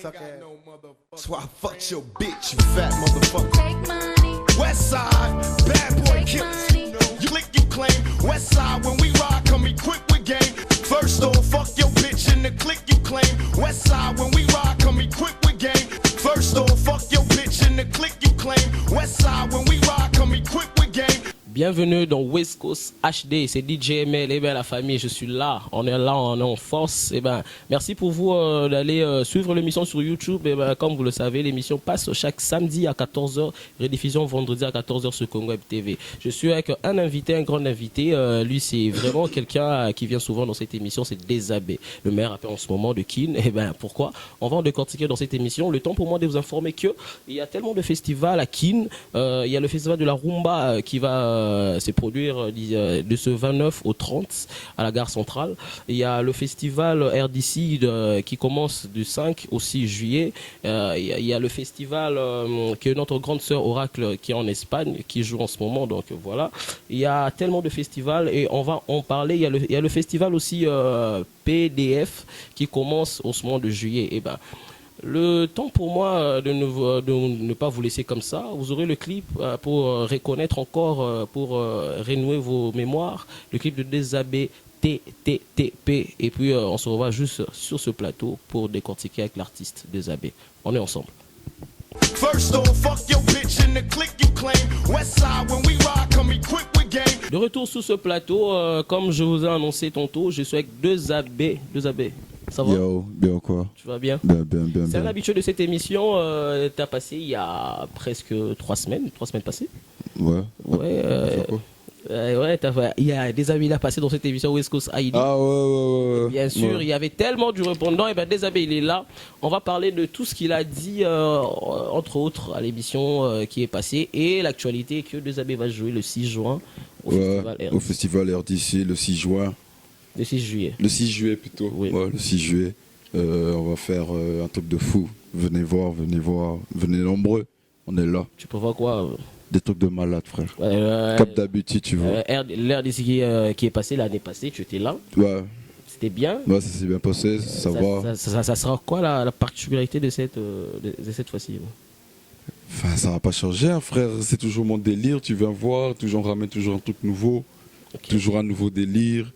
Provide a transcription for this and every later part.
suck ass. That's why I fucked your bitch, you fat motherfucker. Take money. West side, bad boy killers. You click, you claim. West side, when we ride, come equipped with game. First off, fuck your bitch in the click you claim. West side, when we ride, come equipped with game. First off, fuck your bitch in the click you claim. West side, when we ride, come equipped with game. Bienvenue dans West Coast HD, c'est DJ ML, et bien la famille, je suis là, on est là, on est en force. Et ben, merci pour vous d'aller suivre l'émission sur YouTube. Et ben, comme vous le savez, l'émission passe chaque samedi à 14h, rediffusion vendredi à 14h sur Congo Web TV. Je suis avec un invité, un grand invité. Lui, c'est vraiment quelqu'un qui vient souvent dans cette émission, c'est Désabé, le maire rappeur en ce moment de Kin. Et ben, pourquoi? On va en décortiquer dans cette émission. Le temps pour moi de vous informer qu'il y a tellement de festivals à Kin. Il y a le festival de la Rumba qui va se produire de ce 29 au 30 à la gare centrale. Il y a le festival RDC qui commence du 5 au 6 juillet. Il y a le festival que notre grande sœur Oracle qui est en Espagne, qui joue en ce moment. Donc voilà. Il y a tellement de festivals et on va en parler. Il y a le festival aussi PDF qui commence au mois de juillet. Et ben, le temps pour moi de ne pas vous laisser comme ça. Vous aurez le clip pour reconnaître encore, pour renouer vos mémoires. Le clip de Désabé TTTP. Et puis on se revoit juste sur ce plateau pour décortiquer avec l'artiste Désabé. On est ensemble. De retour sur ce plateau, comme je vous ai annoncé tantôt, je suis avec Désabé. Ça va? Yo, bien quoi? Tu vas bien? Bien. C'est un habitué de cette émission. T'as passé il y a presque 3 semaines passées. Ouais. Il y a des amis là passés dans cette émission West Coast ID. Ah ouais. Bien sûr, il y avait tellement du répondant. Et ben Désabé, il est là. On va parler de tout ce qu'il a dit, entre autres, à l'émission qui est passée et l'actualité que Désabé va jouer le 6 juin au festival RDC le 6 juin. Le 6 juillet. Le 6 juillet plutôt. Oui. Ouais, le 6 juillet. On va faire un truc de fou. Venez voir. Venez nombreux. On est là. Tu peux voir quoi? Des trucs de malade, frère. Comme d'habitude, tu vois. L'RDC qui est passé l'année passée, tu étais là. Ouais. C'était bien. Ouais, ça s'est bien passé. Ça va. Ça sera quoi la particularité de cette fois-ci? Enfin, ça va pas changer, hein, frère. C'est toujours mon délire. Tu viens voir. On ramène toujours un truc nouveau. Okay. Toujours un nouveau délire.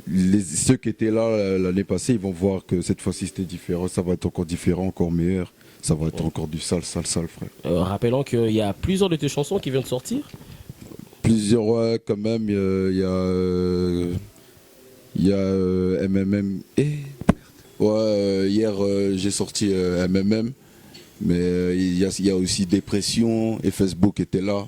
Ceux qui étaient là l'année passée, ils vont voir que cette fois-ci c'était différent. Ça va être encore différent, encore meilleur. Ça va être encore du sale, frère. Rappelons qu'il y a plusieurs de tes chansons qui viennent de sortir. Plusieurs, ouais, quand même. Il y a MMM. Hier j'ai sorti MMM. Mais il y a aussi Dépression et Facebook était là.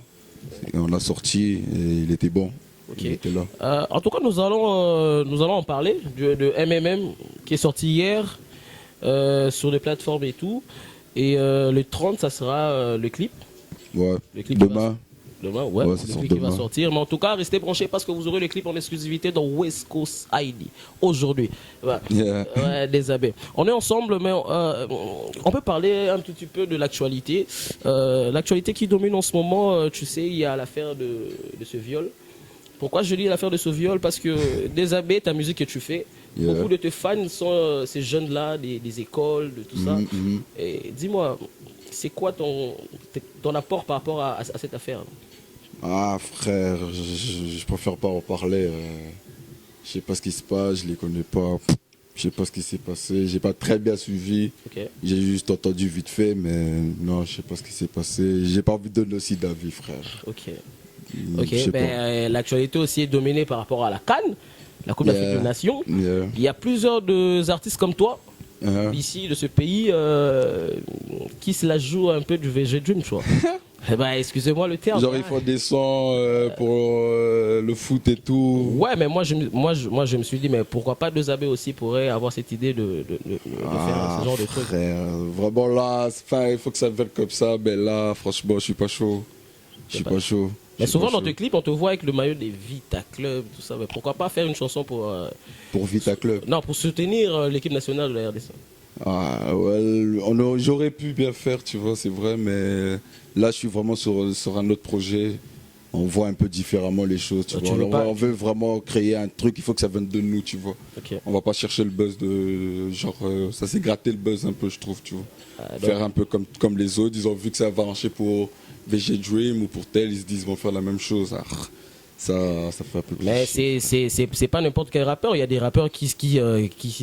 Et on a sorti et il était bon. Okay. En tout cas, nous allons en parler de MMM qui est sorti hier sur les plateformes et tout. Et le 30, ça sera le clip. Ouais. Le clip demain. Ouais, le clip qui va sortir. Mais en tout cas, restez branchés parce que vous aurez le clip en exclusivité dans West Coast ID aujourd'hui. Ouais. Yeah. Ouais, Désabé. On est ensemble, mais on peut parler un tout petit peu de l'actualité. L'actualité qui domine en ce moment, tu sais, il y a l'affaire de ce viol. Pourquoi je lis l'affaire de ce viol? Parce que Désabé, ta musique que tu fais, beaucoup de tes fans sont ces jeunes-là, des écoles, de tout ça. Et dis-moi, c'est quoi ton apport par rapport à cette affaire? Ah frère, je préfère pas en parler. Je sais pas ce qui se passe, je les connais pas. Je sais pas ce qui s'est passé, j'ai pas très bien suivi. Okay. J'ai juste entendu vite fait, mais non, je sais pas ce qui s'est passé. J'ai pas envie de donner aussi d'avis, frère. Ok, l'actualité aussi est dominée par rapport à la CAN, la Coupe d'Afrique des Nations. Il y a plusieurs artistes comme toi, ici, de ce pays, qui se la jouent un peu du VG Dream, tu vois. Excusez-moi le terme. Genre, ils font des sons pour le foot et tout. Ouais, mais moi, je me suis dit, mais pourquoi pas Désabé aussi pourrait avoir cette idée de faire ce genre de truc. Vraiment là, il faut que ça vienne comme ça, mais là, franchement, je suis pas chaud. Je suis pas chaud. Mais souvent dans tes clips, on te voit avec le maillot des Vita Club, tout ça. Mais pourquoi pas faire une chanson pour Vita Club? Non, pour soutenir l'équipe nationale de la RDC. Ah ouais, j'aurais pu bien faire, tu vois, c'est vrai, mais là je suis vraiment sur un autre projet. on voit un peu différemment les choses, tu vois. On veut vraiment créer un truc, il faut que ça vienne de nous, tu vois. Okay. On va pas chercher le buzz de genre ça s'est gratté le buzz un peu, je trouve, tu vois. Faire un peu comme les autres, ils ont vu que ça va marcher pour VG Dream ou pour tel, ils se disent ils vont faire la même chose. Ça fait un peu plus. Mais c'est pas n'importe quel rappeur. Il y a des rappeurs qui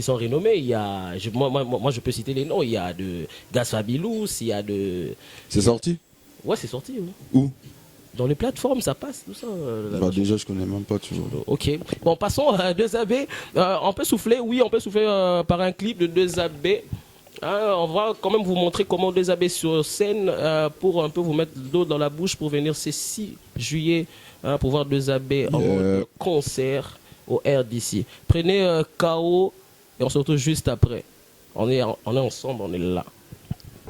sont renommés. Il y a, moi, je peux citer les noms. Il y a de Gaz Fabilous, il y a de. C'est sorti? Ouais, c'est sorti. Oui. Où? Dans les plateformes, ça passe, tout ça. Déjà, je connais même pas, tu vois. Ok. Bon, passons à 2AB. On peut souffler, oui, on peut souffler par un clip de 2AB. On va quand même vous montrer comment 2AB sur scène pour un peu vous mettre l'eau dans la bouche pour venir ce 6 juillet pour voir 2AB en mode concert au RDC. Prenez KO et on se retrouve juste après. On est ensemble, on est là.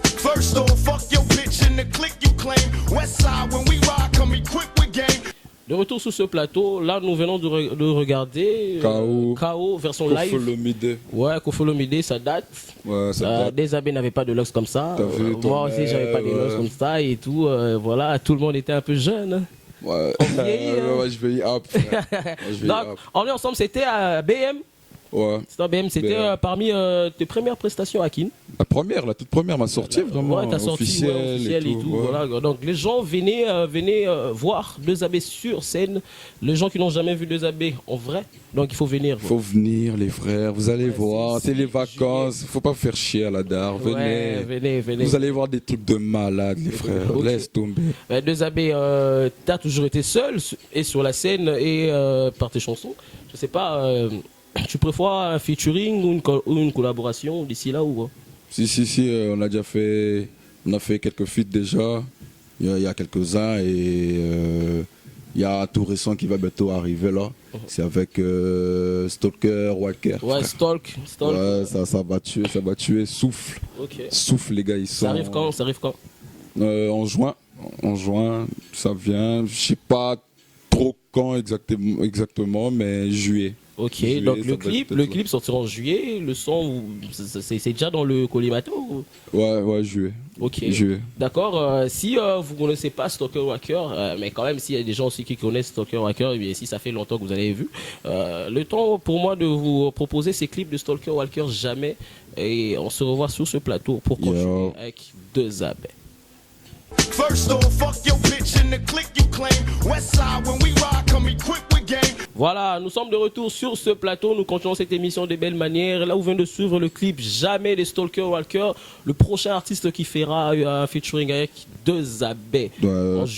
First off, fuck your bitch in the click you claim. Westside, when we ride, come equipped with game. De retour sur ce plateau, là nous venons de regarder KO version live. Kofolomide. Ouais, Kofolomide, ça date. Ouais, ça date. 2AB n'avait pas de looks comme ça. Moi aussi, j'avais pas de looks comme ça et tout. Voilà, tout le monde était un peu jeune. Hein. Ouais, je vais y up. Donc, on est ensemble, c'était à BM. Ouais. C'était parmi tes premières prestations à Kin. La toute première, ma sortie vraiment officielle et tout. Voilà. Donc les gens venaient voir 2AB sur scène. Les gens qui n'ont jamais vu 2AB en vrai. Donc il faut venir. Il faut venir les frères, vous allez voir, c'est les vacances, il ne faut pas faire chier à la dare. Venez. Vous allez voir des trucs de malade les frères, okay. Laisse tomber. 2AB, t'as toujours été seul et sur la scène et par tes chansons. Je sais pas. Tu préfères un featuring ou une collaboration d'ici là ou quoi? Si, on a déjà fait, quelques feats déjà, il y a quelques-uns et il y a un tout récent qui va bientôt arriver là, c'est avec Stalker Walker. Ouais, Stalk. Ouais, ça va tuer, souffle. Okay. Souffle les gars, ils sont... Ça arrive quand En juin, ça vient, je sais pas trop quand exactement, mais juillet. Ok, juillet, donc le clip sortira en juillet, le son, c'est déjà dans le collimato ou... Ouais, juillet. Ok, juillet. D'accord, si vous ne connaissez pas Stalker Walker, mais quand même s'il y a des gens aussi qui connaissent Stalker Walker, et si ça fait longtemps que vous avez vu, le temps pour moi de vous proposer ces clips de Stalker Walker jamais, et on se revoit sur ce plateau pour continuer avec 2AB. First off, fuck your bitch in the click you claim. Westside, when we ride, come equipped with game. Voilà, nous sommes de retour sur ce plateau. Nous continuons cette émission de belle manière. Là où vient de suivre le clip Jamais de Stalker Walker, le prochain artiste qui fera un featuring avec 2AB.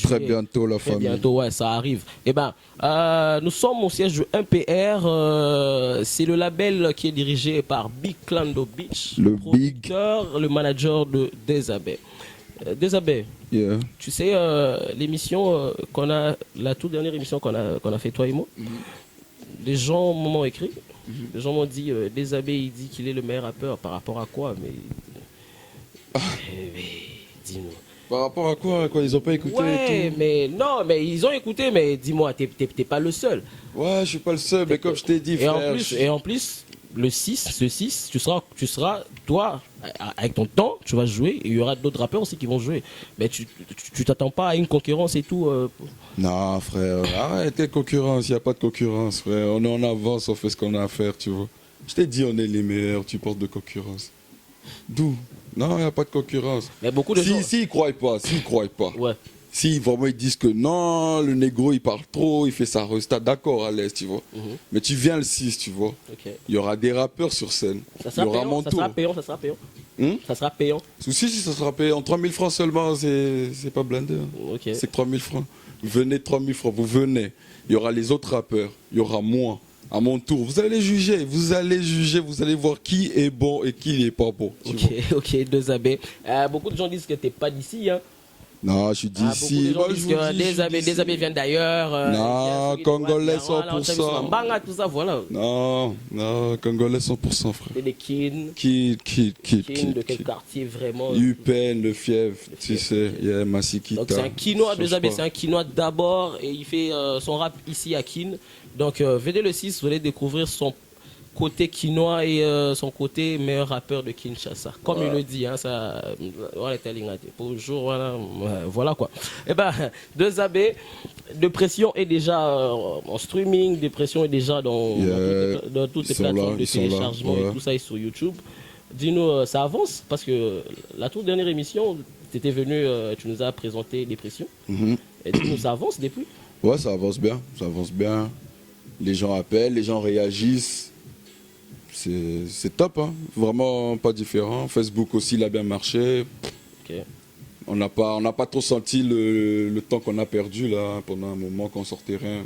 Très bientôt, la famille. Très bientôt, ouais, ça arrive. Eh ben, nous sommes au siège de 1PR. C'est le label qui est dirigé par Big Clando Beach, le producteur, le manager de 2AB. 2AB, yeah. Tu sais, l'émission la toute dernière émission qu'on a fait toi et moi, des gens m'ont écrit, des gens m'ont dit 2AB il dit qu'il est le meilleur rappeur par rapport à quoi, mais dis-nous. Par rapport à quoi ils ont pas écouté et tout. Mais ils ont écouté, mais dis-moi, t'es pas le seul. Ouais, je suis pas le seul, mais comme je t'ai dit, frère. Et en plus, ce 6, tu seras, toi, avec ton temps, tu vas jouer, et il y aura d'autres rappeurs aussi qui vont jouer. Mais tu t'attends pas à une concurrence et tout Non, frère, arrête la concurrence, il n'y a pas de concurrence, frère. On est en avance, on fait ce qu'on a à faire, tu vois. Je t'ai dit, on est les meilleurs, tu portes de concurrence. D'où? Non, il n'y a pas de concurrence. Mais beaucoup de gens... S'ils croient pas. Ouais. Si vraiment ils disent que non, le négro il parle trop, il fait sa resta, d'accord à l'aise, tu vois. Mais tu viens le 6, tu vois. Okay. Il y aura des rappeurs sur scène. Ça sera payant. Ça sera payant. Si, ça sera payant. 3000 francs seulement, c'est pas blindé. Hein. Okay. C'est que 3000 francs. Venez 3000 francs, vous venez. Il y aura les autres rappeurs, il y aura moi. À mon tour, vous allez juger, vous allez voir qui est bon et qui n'est pas bon. Ok, 2AB. Beaucoup de gens disent que t'es pas d'ici, hein. Non, je suis d'ici. Beaucoup de gens disent que 2AB viennent d'ailleurs. Non, Congolais 100%. Banga, tout ça, voilà. Non, Congolais 100%, frère. C'est des Kin. Kin, de quel quartier vraiment? Upen, le fièvre, tu sais, yeah, Massikita. Donc c'est un Kinois, 2AB, c'est un Kinois d'abord et il fait son rap ici à Kin. Donc venez le 6, vous allez découvrir son côté quinoa et son côté meilleur rappeur de Kinshasa. Comme il le dit, hein, ça, voilà, bonjour, voilà quoi. Eh ben, 2AB, Depression est déjà en streaming, Depression est déjà dans toutes les plateformes de téléchargement et tout ça, et sur YouTube. Dis-nous, ça avance parce que la toute dernière émission, tu étais venu, tu nous as présenté Dépression. Et dis-nous, ça avance depuis? Ouais, ça avance bien, ça avance bien. Les gens appellent, les gens réagissent. C'est top, hein. Vraiment pas différent. Facebook aussi, il a bien marché. Okay. On n'a pas trop senti le temps qu'on a perdu là, pendant un moment qu'on sortait rien.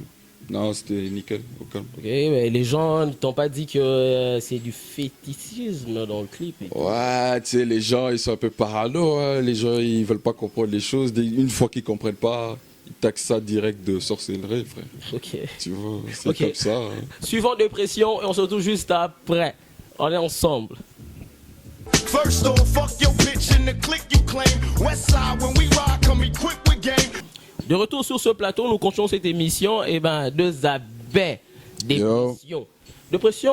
Non, c'était nickel, au calme. Ok, mais les gens ne t'ont pas dit que c'est du fétichisme dans le clip et tout. Ouais, tu sais, les gens, ils sont un peu parano, hein. Les gens, ils veulent pas comprendre les choses. Une fois qu'ils comprennent pas, ils taxent ça direct de sorcellerie, frère. Ok. Tu vois, c'est comme ça. Hein. Suivant Dépression, et on se retrouve juste après. On est ensemble. First off, fuck your bitch in the click you claim. Westside when we ride, come equipped with game. De retour sur ce plateau, nous continuons cette émission. Et ben, 2AB, Dépression. Dépression,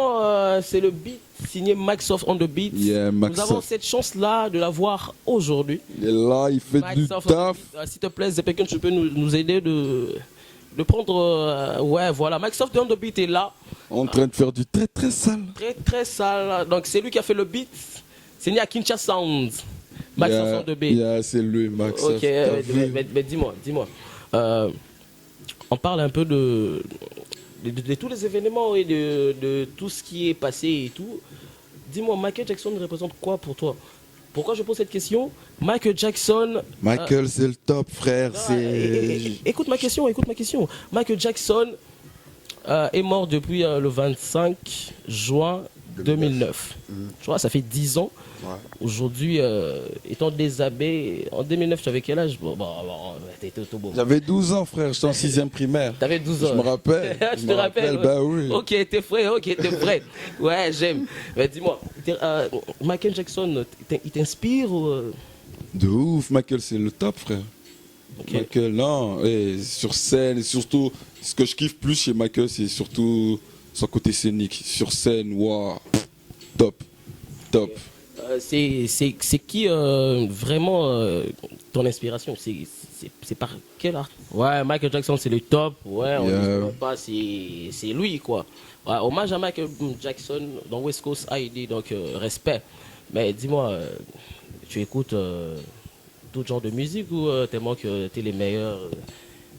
c'est le beat signé Maxoft on the beat. Yeah, nous avons cette chance-là de l'avoir aujourd'hui. Et là, il fait Maxoft du taf. S'il te plaît, Zepekin, tu peux nous aider de prendre... ouais, voilà, Maxoft on the beat est là. En train de faire du très très sale. Très très sale. Donc c'est lui qui a fait le beat. C'est né à Kinshasa Sound. Maxoft on the beat. Yeah, c'est lui, Maxoft. Ok, mais dis-moi. On parle un peu de tous les événements et de tout ce qui est passé et tout. Dis-moi, Michael Jackson représente quoi pour toi? Pourquoi je pose cette question? Michael Jackson... Michael, c'est le top, frère. Écoute ma question. Michael Jackson est mort depuis le 25 juin 2009. Tu vois, ça fait 10 ans. Ouais. Aujourd'hui, étant déshabillé, en 2009, tu avais quel âge? T'étais tout beau. J'avais 12 ans, frère, j'étais en 6e primaire. T'avais 12 ans. Je me rappelle. Tu te rappelles? Bah oui. Ok, t'es frais. Ouais, j'aime. Mais dis-moi, Michael Jackson, il t'inspire ou... De ouf, Michael, c'est le top, frère. Okay. Michael, non, sur scène, et surtout, ce que je kiffe plus chez Michael, c'est surtout son côté scénique. Sur scène, waouh, top. C'est qui vraiment ton inspiration? C'est par quel art? Ouais, Michael Jackson, c'est le top. Ouais, on ne dit pas, c'est lui, quoi. Ouais, hommage à Michael Jackson dans West Coast ID, donc respect. Mais dis-moi, tu écoutes tout genre de musique ou tellement que tu es les meilleurs?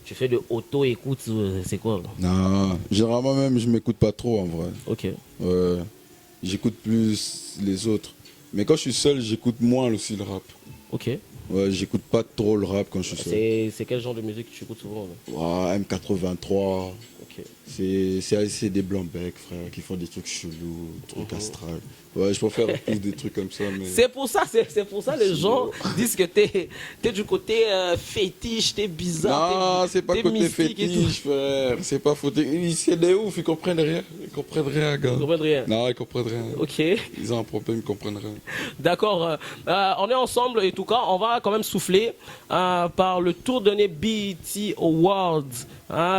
Tu fais de auto-écoute, c'est quoi? Non, généralement même, je m'écoute pas trop en vrai. Ok. Ouais, j'écoute plus les autres. Mais quand je suis seul, j'écoute moins aussi le rap. Ok. Ouais, j'écoute pas trop le rap quand je suis seul. C'est quel genre de musique que tu écoutes souvent? Ouais, M83. Ok. C'est des blancs-becs, frère, qui font des trucs chelous, des trucs astral. Ouais, je préfère plus des trucs comme ça. Mais... C'est pour ça les gens disent que t'es du côté fétiche, t'es bizarre. Non, c'est pas côté fétiche, frère. C'est pas faux. C'est des ouf, ils comprennent rien. Ils comprennent rien, gars. Ils comprennent rien? Non, ils comprennent rien. Ok. Ils ont un problème, ils comprennent rien. D'accord. On est ensemble et tout cas, on va quand même souffler par le tour donné BET Awards,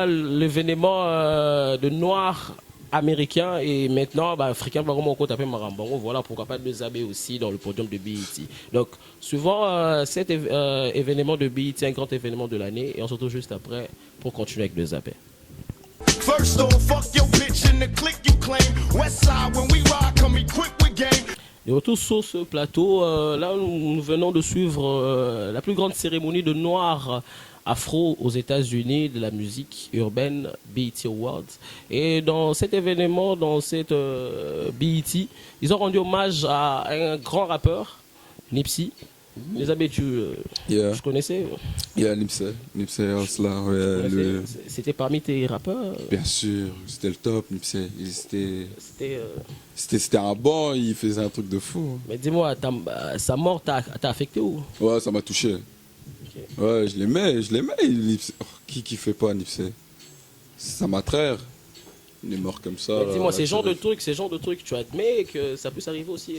l'événement de Noirs américains et maintenant africains, voilà, pourquoi pas 2AB aussi dans le podium de BET. Donc souvent cet événement de BET, un grand événement de l'année, et on se retrouve juste après pour continuer avec 2AB. First off, fuck your bitch in the click you claim. Westside when we ride, come equipped with game. Et retour sur ce plateau, là nous venons de suivre la plus grande cérémonie de Noirs afro aux États-Unis de la musique urbaine, BET Awards. Et dans cet événement, dans cette BET, ils ont rendu hommage à un grand rappeur, Nipsey. Les amis, tu connaissais? Nipsey Hussle. C'était parmi tes rappeurs? Bien sûr, c'était le top, Nipsey. C'était un bon, il faisait un truc de fou. Mais dis-moi, sa mort t'a affecté ou? Ouais, ça m'a touché. Okay. Ouais, je l'aimais, Nipsey. Oh, qui fait pas Nipsey? C'est ma frère. Il est mort comme ça. Dis-moi, ces genres de trucs, tu admets que ça puisse arriver aussi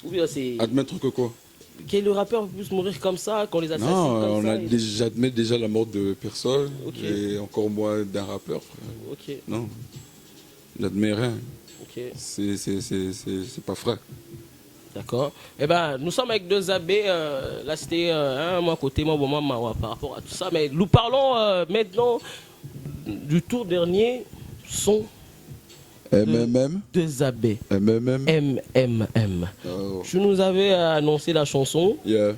ou bien c'est... Admettre que quoi? Que le rappeur puisse mourir comme ça, qu'on les assassine comme ça. Non, j'admets déjà la mort de personne, okay. Et encore moins d'un rappeur, frère. Ok. Non, j'admets rien. Ok. C'est pas frais. D'accord. Eh ben, nous sommes avec deux abbés. Là, c'était moi côté moi, moi, par rapport à tout ça. Mais nous parlons maintenant du tour dernier. Son MMM. deux abbés. MMM. MMM. Oh. Tu nous avais annoncé la chanson. Yeah.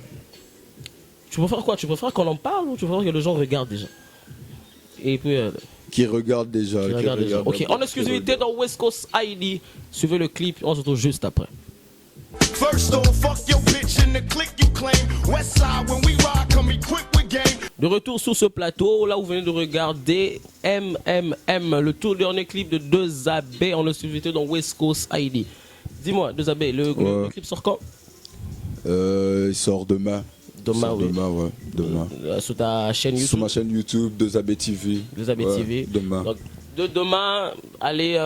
Tu préfères quoi? Tu préfères qu'on en parle ou tu préfères que les gens regardent déjà? Et puis. Qui regarde déjà. qui regardent déjà. Ok, en exclusivité dans West Coast ID. Suivez le clip. On se retrouve juste après. First off, fuck your bitch in the click you claim. West side when we ride, come equipped with game. De retour sur ce plateau, là vous venez de regarder MMM, le tout dernier clip de 2AB en exclusivité dans West Coast ID. Dis-moi, 2AB, le clip sort quand? Il sort demain. Demain, oui. Demain, ouais. Demain. Sur ta chaîne YouTube. Sur ma chaîne YouTube, 2AB TV. 2AB Ouais, TV. Demain. Donc, de demain, allez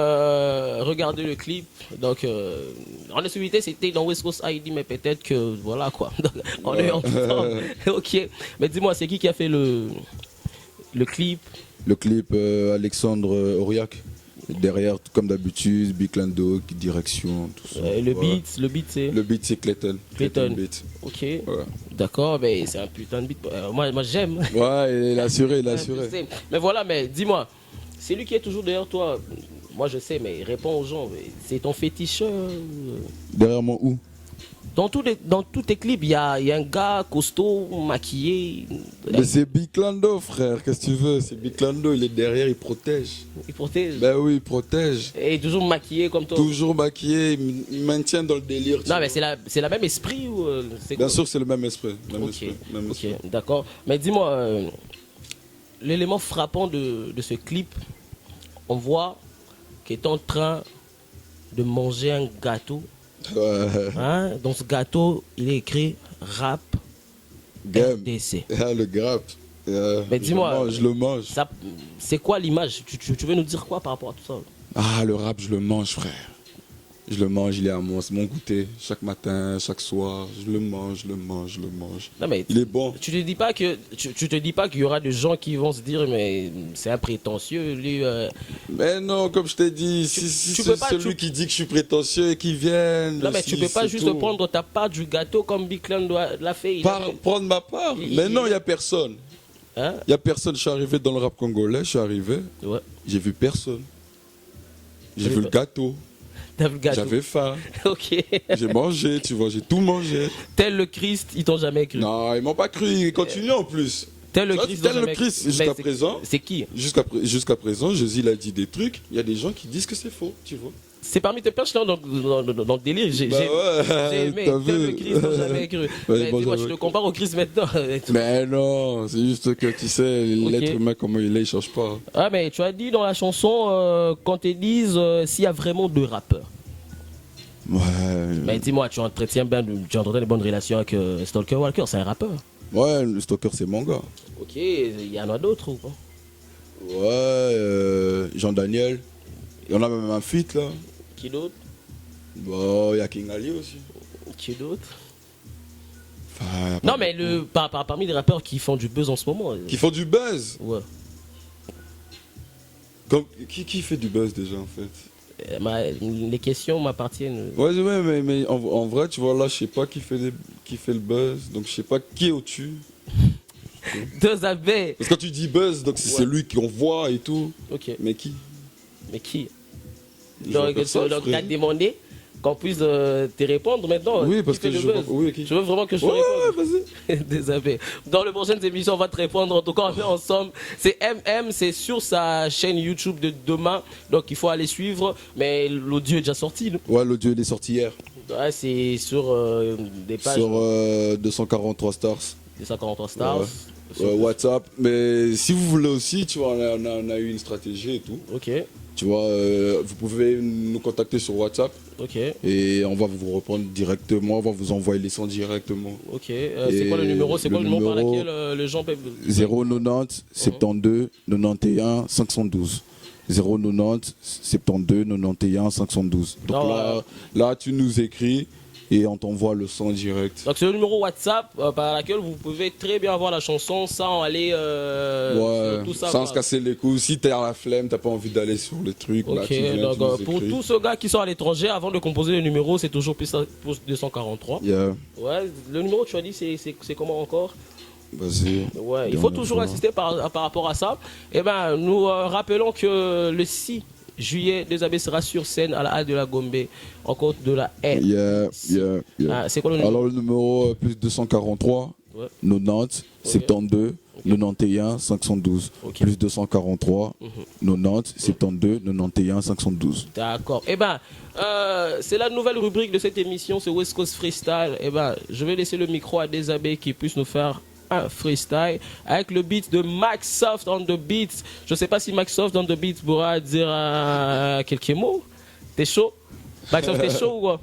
regarder le clip. Donc, en exclusivité, c'était dans West Coast ID, mais peut-être que voilà quoi. Donc, on est en temps. Ok. Mais dis-moi, c'est qui a fait le clip? Le clip, Alexandre Auriac. Derrière, comme d'habitude, Big Lando, direction, tout ça. Le Ouais. beat c'est. Le beat, c'est Clayton. Clayton. Beat. Ok. Ouais. D'accord, mais c'est un putain de beat. Moi j'aime. Ouais, il a assuré, il a Je assuré. sais. Mais voilà, mais dis-moi, c'est lui qui est toujours derrière toi. Moi je sais, mais réponds aux gens. C'est ton féticheur. Derrière moi, où? Dans tous tes clips, il y a un gars costaud, maquillé. Mais c'est Big Lando, frère, qu'est-ce que tu veux? C'est Big Lando, il est derrière, il protège. Il protège. Ben oui, il protège. Et toujours maquillé comme toi. Toujours maquillé, il maintient dans le délire. tu Non, vois. mais c'est la même esprit ou c'est Bien quoi? sûr, c'est le même esprit. Même Ok, esprit, même ok, esprit. d'accord. Mais dis-moi, l'élément frappant de ce clip, on voit qu'il est en train de manger un gâteau. Ouais. Hein? Dans ce gâteau, il est écrit rap Game. RDC. Ah, le grappe. Mais dis-moi, Je le mange. Ça, c'est quoi l'image? Tu veux nous dire quoi par rapport à tout ça? Ah, le rap, je le mange, frère. Je le mange, il est à moi, c'est mon goûter. Chaque matin, chaque soir, je le mange, je le mange, je le mange. Non, mais Il est bon. tu te dis pas qu'il y aura des gens qui vont se dire mais c'est un prétentieux lui. Mais non, comme je t'ai dit, si tu c'est peux pas- celui qui dit que je suis prétentieux et qui vienne. Non mais tu peux pas juste prendre ta part du gâteau comme Big Clan l'a fait. Prendre ma part. Mais non, il n'y a personne. Hein? Il n'y a personne. Je suis arrivé dans le rap congolais, je suis arrivé. Ouais. J'ai vu personne. J'ai T'avais vu pas- le gâteau. T'as vu le gâteau. J'avais faim. Ok. J'ai mangé, tu vois, j'ai tout mangé. Tel le Christ, ils t'ont jamais cru. Non, ils m'ont pas cru, ils continuent en plus. Tel le Tu vois, Christ, ils tel t'ont le jamais Christ, cru. jusqu'à Mais présent. C'est qui? Jusqu'à présent, Jésus il a dit des trucs, il y a des gens qui disent que c'est faux, tu vois. C'est parmi tes perches là dans le délire. J'ai Bah ouais, j'ai aimé. t'as Tel vu. le Christ, ils t'ont jamais cru. Mais bon, dis-moi, j'avais- tu le compares au Christ maintenant. Mais non, c'est juste que tu sais, l'être humain comment il est, il change pas. Ah mais tu as dit dans la chanson quand ils disent s'il y a vraiment deux rappeurs. Ouais. Mais dis-moi, tu entretiens des bonnes relations avec Stalker Walker, c'est un rappeur. Ouais, le stalker c'est mon gars. Ok, il y en a d'autres ou pas? Ouais, Jean-Daniel. Il y en a même un feat là. Qui d'autre? Bon, il y a King Ali aussi. Qui d'autre? Enfin, y a pas Non mais parmi les rappeurs qui font du buzz en ce moment. Qui font du buzz. Ouais. Qui fait du buzz déjà en fait? Les questions m'appartiennent. Ouais, mais en vrai, tu vois, là, je sais pas qui fait le buzz, donc je sais pas qui est au-dessus. Deux abeilles. Parce que quand tu dis buzz, donc c'est Ouais. celui qu'on voit et tout. Ok. Mais qui? Mais qui? Je vois Donc personne, t'as frère. demandé qu'on puisse te répondre maintenant. Oui, Qui parce fait que le je buzz? vois- oui, qui? Tu veux vraiment que je te Ouais, réponde? vas-y. Désolé. Dans les prochaines émissions, on va te répondre. En tout cas, on est ensemble. C'est MM, c'est sur sa chaîne YouTube de demain. Donc, il faut aller suivre. Mais l'audio est déjà sorti. Non? Ouais, l'audio il est sorti hier. Ouais, c'est sur des pages Sur 243 stars. des 143 stars. Ouais. Sur- WhatsApp. Mais si vous voulez aussi, tu vois, on a eu une stratégie et tout. Ok, Tu vois, vous pouvez nous contacter sur WhatsApp ok, et on va vous répondre directement, on va vous envoyer les sons directement. ok. C'est quoi le numéro? C'est quoi le numéro par numéro- lequel les gens peuvent. 090 72 91 512. 090 72 91 512. Donc Ah ouais. là, tu nous écris et on t'envoie le son direct. Donc c'est le numéro WhatsApp par lequel vous pouvez très bien avoir la chanson sans aller sur tout ça. Sans se casser les couilles. Si t'as la flemme, t'as pas envie d'aller sur les trucs. Ok, là, tu viens, donc tu pour tous ceux gars qui sont à l'étranger, avant de composer le numéro, c'est toujours plus 243. Yeah. Ouais, le numéro que tu as dit, c'est comment encore? Vas-y. Ouais, il faut toujours insister par rapport à ça. Et ben, nous rappelons que le 6 juillet, Désabé sera sur scène à la halle de la Gombe, en côte de la haie. Yeah. Ah, c'est quoi le numéro? Alors le numéro plus 243, Ouais. 90, 72, 91, 512. Ok. Plus 243, 90, 72, 91, 512. D'accord. Eh ben, c'est la nouvelle rubrique de cette émission, c'est West Coast Freestyle. Eh ben, je vais laisser le micro à Désabé qui puisse nous faire un freestyle avec le beat de Max Soft on the beat. Je sais pas si Max Soft on the beat pourra dire quelques mots. T'es chaud? Max Soft, t'es chaud ou quoi?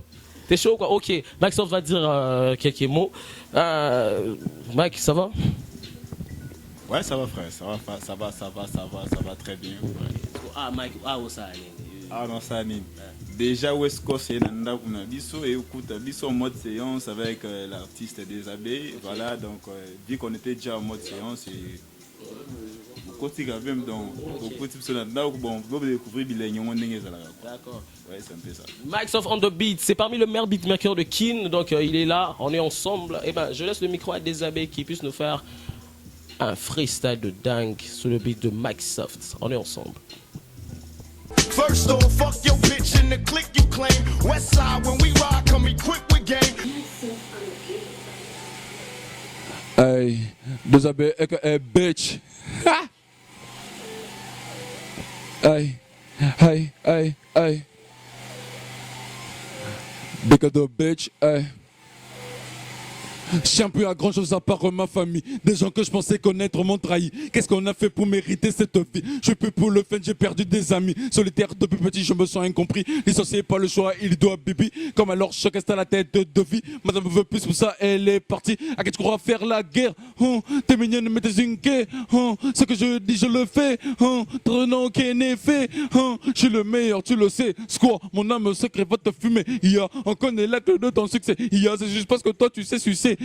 T'es chaud ou quoi? Ok. Max Soft va dire quelques mots. Mike, ça va? Ouais, ça va frère, ça va très bien. Ouais. Ah, Mike, ça allait. Ah non, ça n'est déjà West Coast et Nanda Bisso et écoute Bisso en mode séance avec l'artiste Désabé. Voilà, donc vu qu'on était déjà en mode séance et côté quand même donc au petit bon vous découvrir D'accord. Ouais, c'est un peu ça. Max of on the beat, c'est parmi le meilleur beatmaker de Kin, donc il est là, on est ensemble. Et ben, je laisse le micro à Désabé qui puisse nous faire un freestyle de dingue sur le beat de Max Soft. On est ensemble. First off, fuck your bitch and the click you claim. West side, when we ride, come equipped with game. Hey, Désabé, aka bitch. Ha! Hey. Big up the bitch, hey. J'ai un peu à grand chose à part ma famille. Des gens que je pensais connaître m'ont trahi. Qu'est-ce qu'on a fait pour mériter cette vie? Je suis plus pour le fun, j'ai perdu des amis. Solitaire depuis petit, je me sens incompris. Licencié pas le choix, il doit bibi. Comme alors, choc reste à la tête de vie. Madame veut plus pour ça, elle est partie. À qui tu crois faire la guerre? T'es mignonne, mais t'es une quai. Ce que je dis, je le fais. Trenant qui est fait. Je suis le meilleur, tu le sais. Squaw, mon âme secrète va te fumer. On connaît la clé de ton succès. C'est juste parce que toi, tu sais sucer.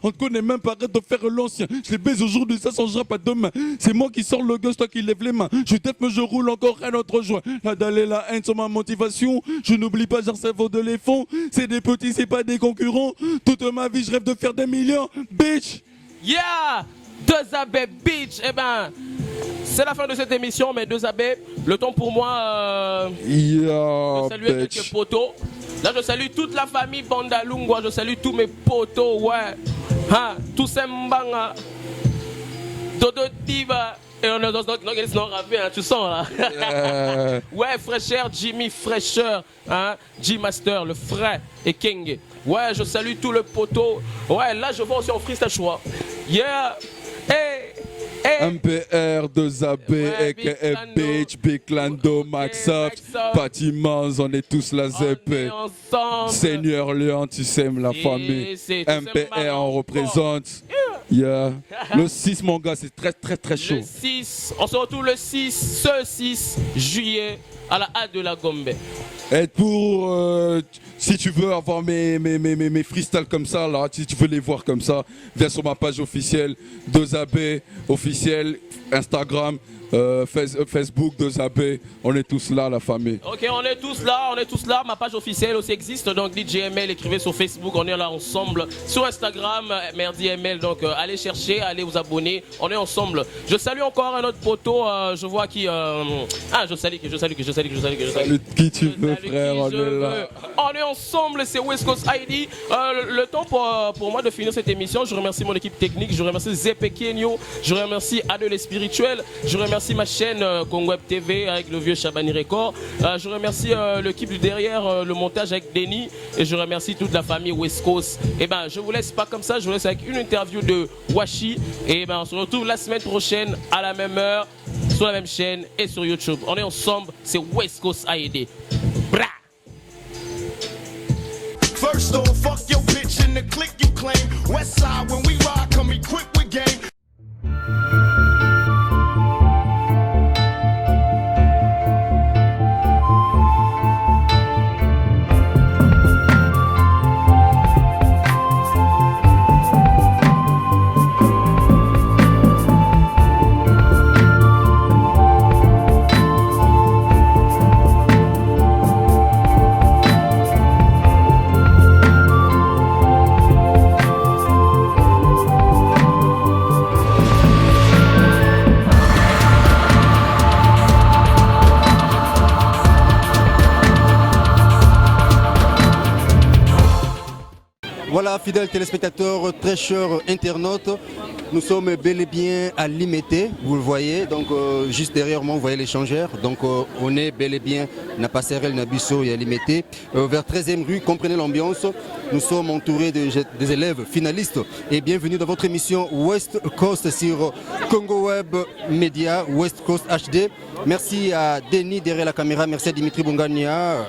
On te connaît même pas, arrête de faire l'ancien. Je les baise aujourd'hui, ça changera pas demain. C'est moi qui sors le gosse, toi qui lève les mains. Je tape, mais je roule encore un autre joint. La dalle et la haine sont ma motivation. Je n'oublie pas, j'ai un cerveau de l'éléphant. C'est des petits, c'est pas des concurrents. Toute ma vie, je rêve de faire des millions. Bitch! Yeah! Désabé bitch! Eh ben, c'est la fin de cette émission, mais Désabé, le temps pour moi de saluer bitch. quelques potos. Là, je salue toute la famille Bandalungwa, je salue tous mes potos, ouais. Tous ces mbanga, Dodo Diva, et on est dans rappé, tu sens là. Ouais, fraîcheur, Jimmy Fraîcheur, G-Master, le frère, et Kenge. Ouais, je salue tout le poteau. Ouais, là, je vois aussi en freestyle choix. Yeah! Hey! MPR, Désabé, Ouais, aka bitch, Big Lando, Maxoft, Patimans, on est tous la ZP. Ensemble. Seigneur Léon, tu saimes la famille. MPR, on représente. Yeah. Le 6, mon gars, c'est très chaud. Le 6, on se retrouve le 6 juillet à la halle de la Gombe. Et pour, si tu veux avoir mes freestyles comme ça, là, si tu veux les voir comme ça, viens sur ma page officielle, Désabé officiel, Instagram, Facebook, Désabé, on est tous là, la famille. Ok, on est tous là, ma page officielle aussi existe, donc DJML, écrivez sur Facebook, on est là ensemble, sur Instagram, MerdiML, donc allez chercher, allez vous abonner, on est ensemble. Je salue encore un autre poteau, je vois qui, je salue. Salut qui tu veux, frère, on est là. On est ensemble, c'est West Coast ID. Le temps pour moi de finir cette émission, je remercie mon équipe technique, je remercie Zepé Kenyo, je remercie Adel les Spirituels, je remercie ma chaîne Congweb TV avec le vieux Chabani Record, je remercie l'équipe du derrière, le montage avec Denis, et je remercie toute la famille West Coast. Et ben je vous laisse pas comme ça, je vous laisse avec une interview de Washi, et ben on se retrouve la semaine prochaine à la même heure, sur la même chaîne et sur YouTube. On est ensemble, c'est West Coast ID. Bra! First off, fuck your bitch and the click you claim. West side, when we ride, come equipped with game. fidèles téléspectateurs, très chers internautes, nous sommes bel et bien à Limete, vous le voyez, donc juste derrière moi vous voyez l'échangeur, donc on est bel et bien à Passerelle, Nabisso et à Limete, vers 13e rue, comprenez l'ambiance, nous sommes entourés des élèves finalistes et bienvenue dans votre émission West Coast sur Congo Web Media, West Coast HD. Merci à Denis derrière la caméra, merci à Dimitri Bongania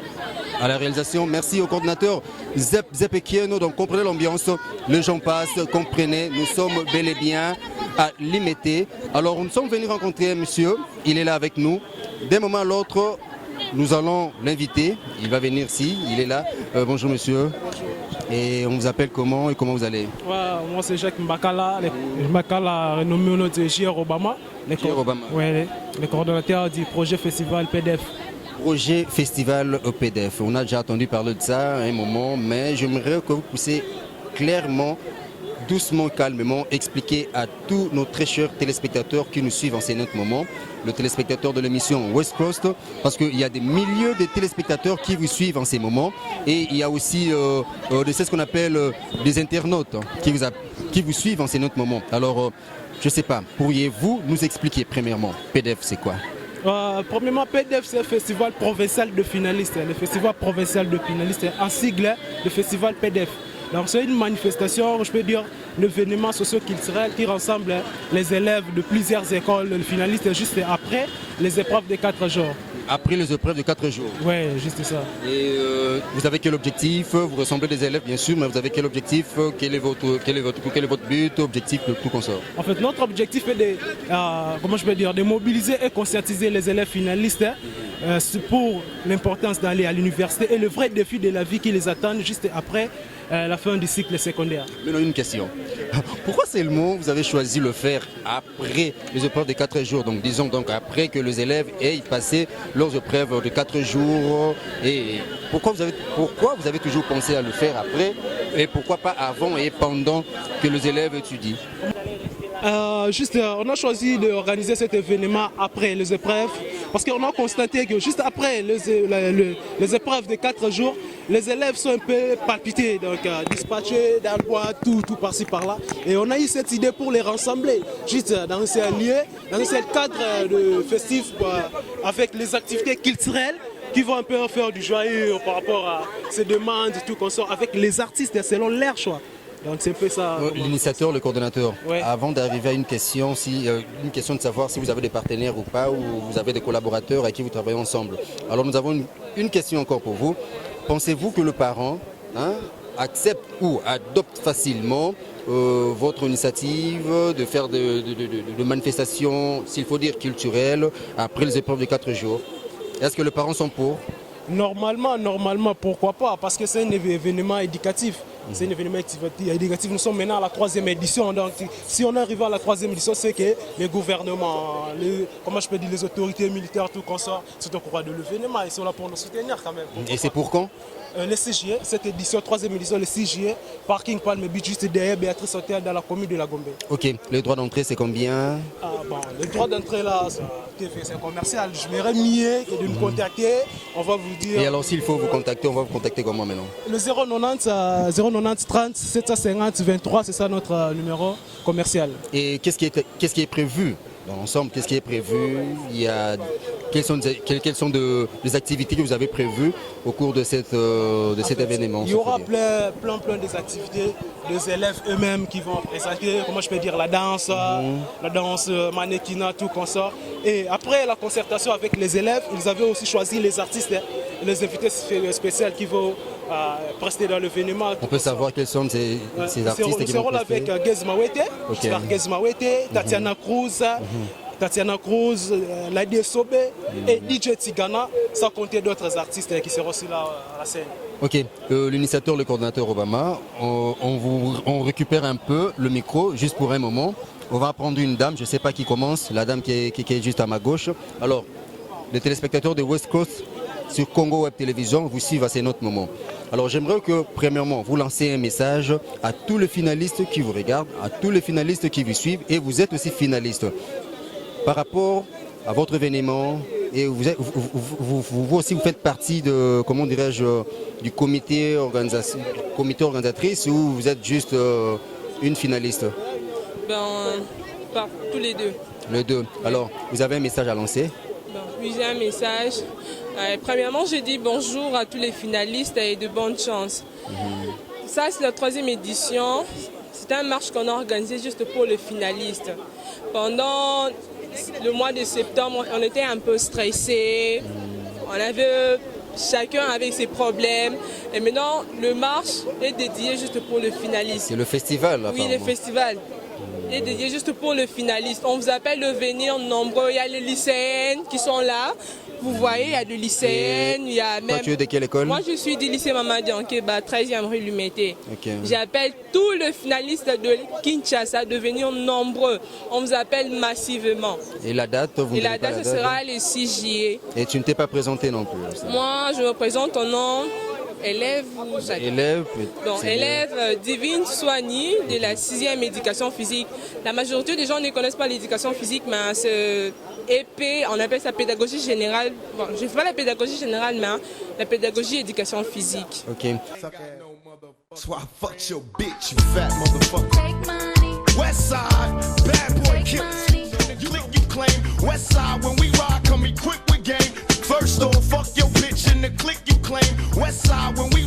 à la réalisation, merci au coordinateur Zep Ekieno, donc comprenez l'ambiance, les gens passent, comprenez, nous sommes bel et bien à Limete. Alors nous sommes venus rencontrer un monsieur, il est là avec nous, d'un moment à l'autre, nous allons l'inviter, il va venir ici, il est là. Bonjour monsieur. Et on vous appelle comment et comment vous allez? Moi c'est Jacques Mbakala, renommé au nom de J.R. Obama, le coordonnateur du projet Festival PDF. Projet Festival PDF, on a déjà entendu parler de ça à un moment, mais j'aimerais que vous puissiez clairement, doucement, calmement expliquer à tous nos très chers téléspectateurs qui nous suivent en ce moment, le téléspectateur de l'émission West Coast, parce qu'il y a des milliers de téléspectateurs qui vous suivent en ces moments et il y a aussi c'est ce qu'on appelle des internautes qui vous suivent en ces moments. Alors, je ne sais pas, pourriez-vous nous expliquer premièrement, PDF c'est quoi? Premièrement, PDF c'est le festival provincial de finalistes. Le festival provincial de finalistes en sigle, le festival PDF. Donc c'est une manifestation, je peux dire, l'événement socio-culturel qui rassemble les élèves de plusieurs écoles finalistes juste après les épreuves de 4 jours. Après les épreuves de 4 jours? Oui, juste ça. Et vous avez quel objectif? Vous ressemblez des élèves bien sûr, mais vous avez quel objectif? Quel est votre but, objectif, tout qu'on sort? En fait, notre objectif est de mobiliser et conscientiser les élèves finalistes pour l'importance d'aller à l'université et le vrai défi de la vie qui les attend juste après la fin du cycle secondaire. Maintenant une question. Pourquoi seulement vous avez choisi le faire après les épreuves de 4 jours? Donc disons donc après que les élèves aient passé leurs épreuves de 4 jours. Et pourquoi vous avez toujours pensé à le faire après? Et pourquoi pas avant et pendant que les élèves étudient? On a choisi d'organiser cet événement après les épreuves parce qu'on a constaté que juste après les épreuves de 4 jours, les élèves sont un peu palpités, donc dispatchés dans le bois, tout par-ci par-là. Et on a eu cette idée pour les rassembler, juste dans un lieu, dans un cadre de festif avec les activités culturelles qui vont un peu faire du joyeux par rapport à ces demandes, tout qu'on sort avec les artistes selon leur choix. Donc c'est un peu ça. L'initiateur, le coordonnateur, ouais. Avant d'arriver à une question de savoir si vous avez des partenaires ou pas, ou vous avez des collaborateurs avec qui vous travaillez ensemble. Alors nous avons une question encore pour vous. Pensez-vous que le parent accepte ou adopte facilement votre initiative de faire de manifestations, s'il faut dire culturelles, après les épreuves de 4 jours? Est-ce que les parents sont pour? Normalement, pourquoi pas? Parce que c'est un événement éducatif. C'est un événement éducatif. Nous sommes maintenant à la 3e édition. Donc, si on arrive à la 3e édition, c'est que les gouvernements, les autorités militaires, tout comme ça, sont au courant de l'événement. Ils sont là pour nous soutenir quand même. Et c'est pour quand? Le 6 juillet, cette édition, 3e édition, le 6 juillet, parking Palme Beach, juste derrière Béatrice Hôtel dans la commune de La Gombe. Ok, le droit d'entrée c'est combien? Le droit d'entrée là, c'est commercial. Je verrais mieux que de nous contacter. On va vous dire. Et alors s'il faut vous contacter, on va vous contacter comment maintenant? Le 090 30 750 23, c'est ça notre numéro commercial. Et qu'est-ce qui est prévu dans l'ensemble? Qu'est-ce qui est prévu? Quelles sont les activités que vous avez prévues au cours de cet événement? Il y aura plein des activités, des élèves eux-mêmes qui vont présenter, comment je peux dire, la danse mannequinat, tout comme ça. Et après la concertation avec les élèves, ils avaient aussi choisi les artistes, les invités spéciaux qui vont prester dans l'événement. On peut savoir quels sont ces artistes qui vont prester? Avec Gez Mawete, Tatiana Cruz, Lady Sobé et DJ Tigana, sans compter d'autres artistes qui seront aussi là à la scène. Ok, l'initiateur, le coordinateur Obama, on récupère un peu le micro juste pour un moment. On va prendre une dame, je ne sais pas qui commence, la dame qui est juste à ma gauche. Alors, les téléspectateurs de West Coast sur Congo Web Télévision vous suivent à ces autres moments. Alors j'aimerais que premièrement vous lancez un message à tous les finalistes qui vous regardent, à tous les finalistes qui vous suivent et vous êtes aussi finalistes. Par rapport à votre événement, Et vous aussi, vous faites partie de, comment dirais-je, du comité organisatrice ou vous êtes juste une finaliste? Par tous les deux. Les deux. Alors, vous avez un message à lancer? Oui, j'ai un message. Premièrement, je dis bonjour à tous les finalistes et de bonnes chances. Ça, c'est la 3e édition. C'est un marche qu'on a organisé juste pour les finalistes. Pendant le mois de septembre, on était un peu stressés. Chacun avait ses problèmes. Et maintenant, le marche est dédié juste pour le finaliste. C'est le festival, là. Oui, le festival est dédié juste pour le finaliste. On vous appelle de venir nombreux. Il y a les lycéennes qui sont là. Vous voyez, il y a des lycéennes, il y a même... Toi, tu es de quelle école? Moi, je suis du lycée Mamadi Ankeba, 13e rue Lumété. Okay. J'appelle tous les finalistes de Kinshasa de venir nombreux. On vous appelle massivement. Et la date, ce sera le 6 juillet. Et tu ne t'es pas présenté non plus? Moi, je me présente au nom élève Divine Soigny de la 6e éducation physique. La majorité des gens ne connaissent pas l'éducation physique, mais c'est épais, on appelle ça pédagogie générale. Bon, je ne fais pas la pédagogie générale, mais la pédagogie éducation physique. Ok. So I fucked your bitch, you fat motherfucker. West side, bad boy killers. You think you claim West side when we ride, come equipped with game. First off, fuck your bitch in the click you claim. West side when we